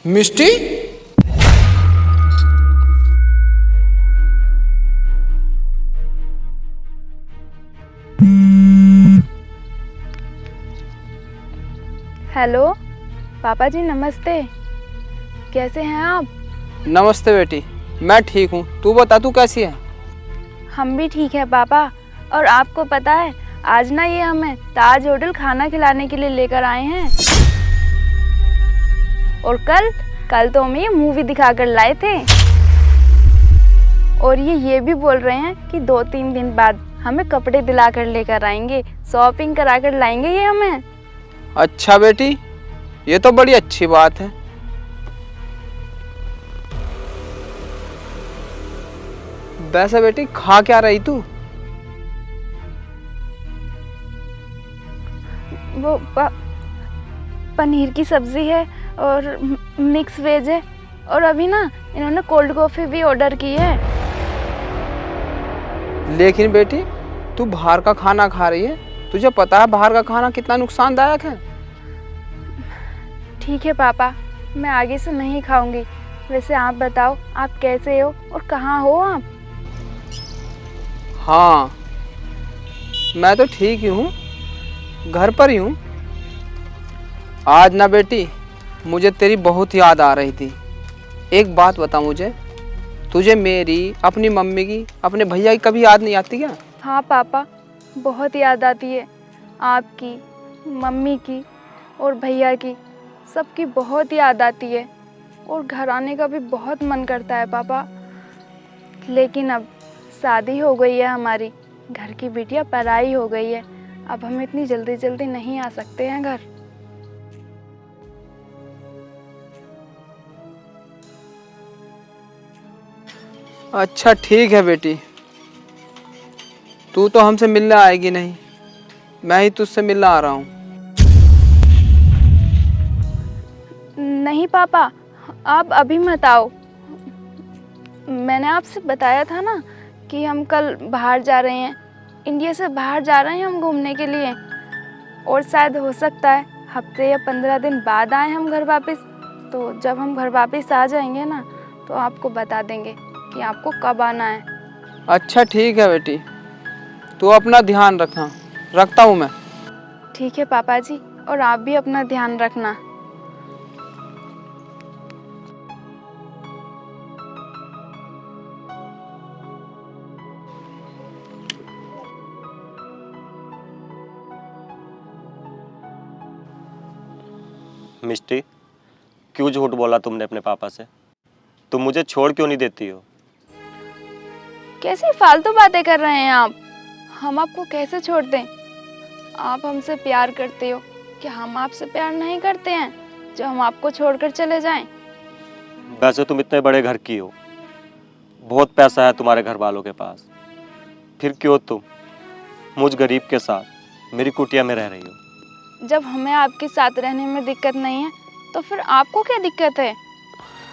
मिष्टी, hello पापा जी, नमस्ते। कैसे हैं आप? नमस्ते बेटी। मैं ठीक हूँ, तू बता तू कैसी है? हम भी ठीक है पापा। और आपको पता है, आज ना ये हमें ताज होटल खाना खिलाने के लिए लेकर आए हैं। और कल तो हमें ये मूवी दिखा कर लाए थे। और ये भी बोल रहे हैं कि 2-3 दिन बाद हमें कपड़े दिला कर लेकर आएंगे, शॉपिंग करा कर लाएंगे ये हमें। अच्छा बेटी, ये तो बड़ी अच्छी बात है। वैसे बेटी खा क्या रही तू? वो पनीर की सब्जी है और मिक्स वेज है। और अभी ना इन्होंने कोल्ड कॉफ़ी भी ऑर्डर की है। लेकिन बेटी तू बाहर का खाना खा रही है, तुझे पता है बाहर का खाना कितना नुकसानदायक है? ठीक है पापा, मैं आगे से नहीं खाऊंगी। वैसे आप बताओ, आप कैसे हो और कहाँ हो आप? हाँ, मैं तो ठीक ही हूँ, घर पर ही हूँ। आज ना बेटी मुझे तेरी बहुत याद आ रही थी। एक बात बता मुझे, तुझे मेरी, अपनी मम्मी की, अपने भैया की कभी याद नहीं आती क्या? हाँ पापा, बहुत याद आती है। आपकी, मम्मी की और भैया की, सबकी बहुत याद आती है। और घर आने का भी बहुत मन करता है पापा। लेकिन अब शादी हो गई है हमारी, घर की बिटिया पराई हो गई है। अब हम इतनी जल्दी जल्दी नहीं आ सकते हैं घर। अच्छा ठीक है बेटी, तू तो हमसे मिलने आएगी नहीं, मैं ही तुझसे मिलने आ रहा हूँ। नहीं पापा, आप अभी मत आओ। मैंने आपसे बताया था ना कि हम कल बाहर जा रहे हैं, इंडिया से बाहर जा रहे हैं हम घूमने के लिए। और शायद हो सकता है हफ्ते या 15 दिन बाद आए हम घर वापस। तो जब हम घर वापस आ जाएंगे ना, तो आपको बता देंगे कि आपको कब आना है। अच्छा ठीक है बेटी, तू अपना ध्यान रखना, रखता हूँ मैं। ठीक है पापा जी, और आप भी अपना ध्यान रखना। मिष्टी, क्यों झूठ बोला तुमने अपने पापा से? तुम मुझे छोड़ क्यों नहीं देती हो? कैसी फालतू बातें कर रहे हैं आप? हम आपको कैसे छोड़ दें? आप हमसे प्यार करते हो, क्या हम आपसे प्यार नहीं करते हैं जो हम आपको छोड़कर चले जाएं? वैसे तुम इतने बड़े घर की हो, बहुत पैसा है तुम्हारे घर वालों के पास, फिर क्यों तुम मुझ गरीब के साथ मेरी कुटिया में रह रही हो? जब हमें आपके साथ रहने में दिक्कत नहीं है, तो फिर आपको क्या दिक्कत है?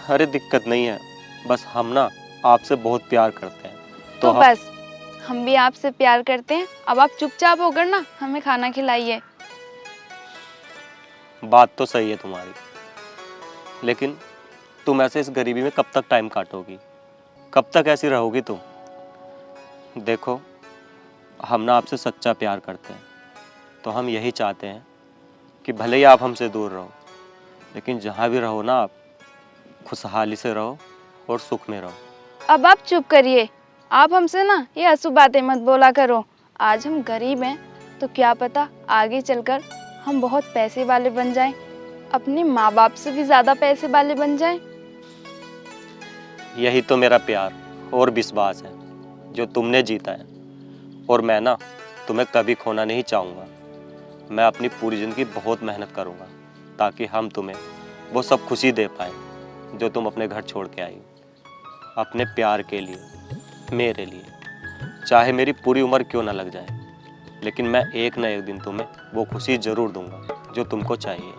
अरे दिक्कत नहीं है, बस हम ना आपसे बहुत प्यार करते हैं। तो बस, हम भी आपसे प्यार करते हैं। अब आप चुपचाप होकर ना हमें खाना खिलाइए। बात तो सही है तुम्हारी, लेकिन तुम ऐसे इस गरीबी में कब तक टाइम काटोगी? कब तक ऐसी रहोगी तुम? देखो, हम ना आपसे सच्चा प्यार करते हैं, तो हम यही चाहते हैं कि भले ही आप हमसे दूर रहो, लेकिन जहाँ भी रहो ना आप खुशहाली से रहो और सुख में रहो। अब आप चुप करिए। आप हमसे ना ये अशुभ बातें मत बोला करो। आज हम गरीब हैं, तो क्या पता आगे चलकर हम बहुत पैसे वाले बन जाएं, अपने माँ बाप से भी ज़्यादा पैसे वाले बन जाएं। यही तो मेरा प्यार और विश्वास है जो तुमने जीता है, और मैं ना तुम्हें कभी खोना नहीं चाहूँगा। मैं अपनी पूरी ज़िंदगी बहुत मेहनत करूँगा ताकि हम तुम्हें वो सब खुशी दे पाएँ जो तुम अपने घर छोड़ के आई हो। अपने प्यार के लिए, मेरे लिए, चाहे मेरी पूरी उम्र क्यों ना लग जाए, लेकिन मैं एक ना एक दिन तुम्हें वो खुशी ज़रूर दूंगा जो तुमको चाहिए।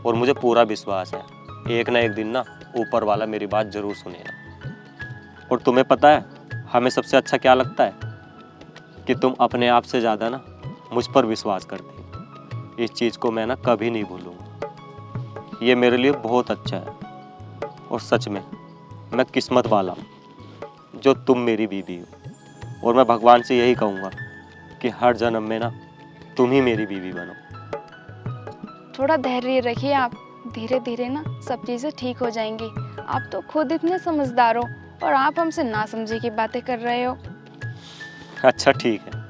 और मुझे पूरा विश्वास है, एक ना एक दिन ना ऊपर वाला मेरी बात ज़रूर सुनेगा। और तुम्हें पता है हमें सबसे अच्छा क्या लगता है? कि तुम अपने आप से ज़्यादा ना मुझ पर विश्वास करती हो। इस चीज़ को मैं ना कभी नहीं भूलूंगा। ये मेरे लिए बहुत अच्छा है। और सच में मैं किस्मत वाला हूँ जो तुम मेरी बीवी हो। और मैं भगवान से यही कहूँगा कि हर जन्म में ना तुम ही मेरी बीवी बनो। थोड़ा धैर्य रखिए आप, धीरे धीरे ना सब चीज़ें ठीक हो जाएंगी। आप तो खुद इतने समझदार हो और आप हमसे ना समझे की बातें कर रहे हो। अच्छा ठीक है,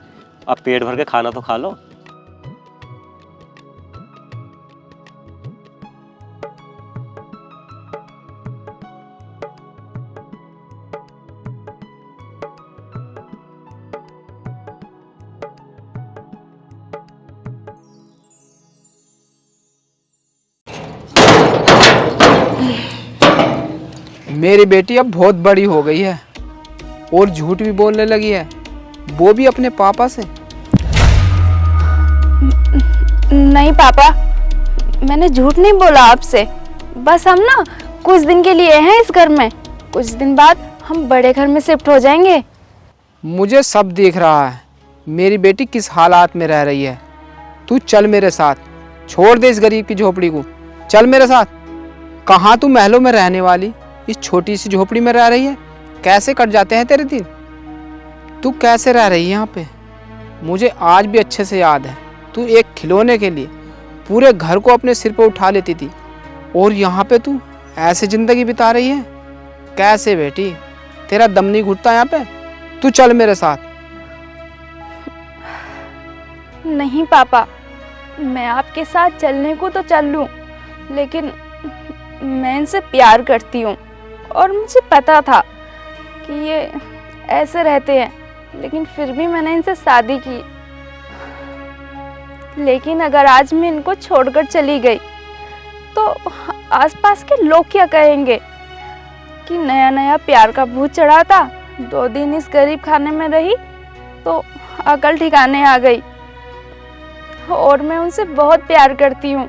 अब पेट भर के खाना तो खा लो। मेरी बेटी अब बहुत बड़ी हो गई है और झूठ भी बोलने लगी है, वो भी अपने पापा से। नहीं पापा, मैंने झूठ नहीं बोला आपसे। बस हम ना कुछ दिन के लिए हैं इस घर में, कुछ दिन बाद हम बड़े घर में शिफ्ट हो जाएंगे। मुझे सब दिख रहा है मेरी बेटी किस हालात में रह रही है। तू चल मेरे साथ, छोड़ दे इस गरीब की झोपड़ी को, चल मेरे साथ। कहाँ तू महलों में रहने वाली इस छोटी सी झोपड़ी में रह रही है? कैसे कट जाते हैं तेरे दिन? तू कैसे रह रही है यहाँ पे? मुझे आज भी अच्छे से याद है, तू एक खिलौने के लिए पूरे घर को अपने सिर पे उठा लेती थी और यहाँ पे तू ऐसे जिंदगी बिता रही है। कैसे बेटी, तेरा दम नहीं घुटता यहाँ पे? तू चल मेरे साथ। नहीं पापा, मैं आपके साथ चलने को तो चल लूँ, लेकिन मैं इनसे प्यार करती हूँ और मुझे पता था कि ये ऐसे रहते हैं, लेकिन फिर भी मैंने इनसे शादी की। लेकिन अगर आज मैं इनको छोड़कर चली गई तो आसपास के लोग क्या कहेंगे कि नया नया प्यार का भूत चढ़ा था, 2 दिन इस गरीब खाने में रही तो अकल ठिकाने आ गई। और मैं उनसे बहुत प्यार करती हूँ,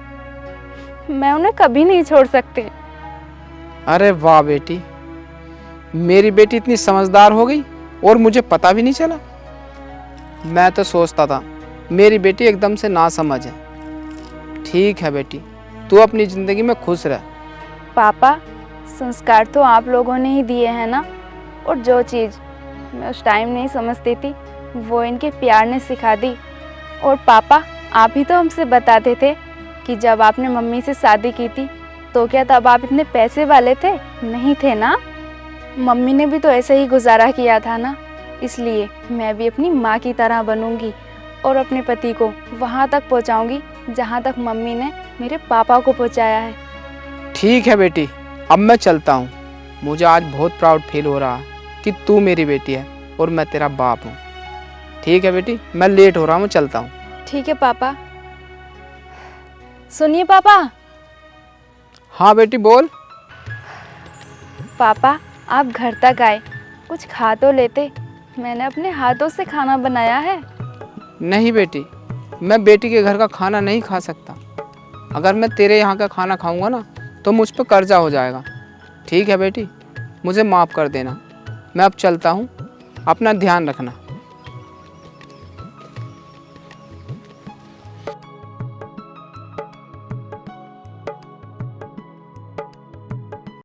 मैं उन्हें कभी नहीं छोड़ सकती। अरे वाह बेटी, मेरी बेटी इतनी समझदार हो गई और मुझे पता भी नहीं चला। मैं तो सोचता था मेरी बेटी एकदम से ना समझ है। ठीक है बेटी, तू अपनी ज़िंदगी में खुश रह। पापा, संस्कार तो आप लोगों ने ही दिए हैं ना, और जो चीज़ मैं उस टाइम नहीं समझती थी वो इनके प्यार ने सिखा दी। और पापा, आप ही तो हमसे बताते थे कि जब आपने मम्मी से शादी की थी तो क्या तब आप इतने पैसे वाले थे? नहीं थे ना? मम्मी ने भी तो ऐसे ही गुजारा किया था ना। इसलिए मैं भी अपनी माँ की तरह बनूंगी और अपने पति को वहाँ तक पहुँचाऊंगी जहाँ तक मम्मी ने मेरे पापा को पहुँचाया है। ठीक है बेटी, अब मैं चलता हूँ। मुझे आज बहुत प्राउड फील हो रहा है कि तू मेरी बेटी है और मैं तेरा बाप हूँ। ठीक है बेटी, मैं लेट हो रहा हूँ, चलता हूँ। ठीक है पापा। सुनिए पापा। हाँ बेटी बोल। पापा, आप घर तक आए, कुछ खा तो लेते। मैंने अपने हाथों से खाना बनाया है। नहीं बेटी, मैं बेटी के घर का खाना नहीं खा सकता। अगर मैं तेरे यहाँ का खाना खाऊंगा ना तो मुझ पर कर्जा हो जाएगा। ठीक है बेटी, मुझे माफ़ कर देना। मैं अब चलता हूँ, अपना ध्यान रखना।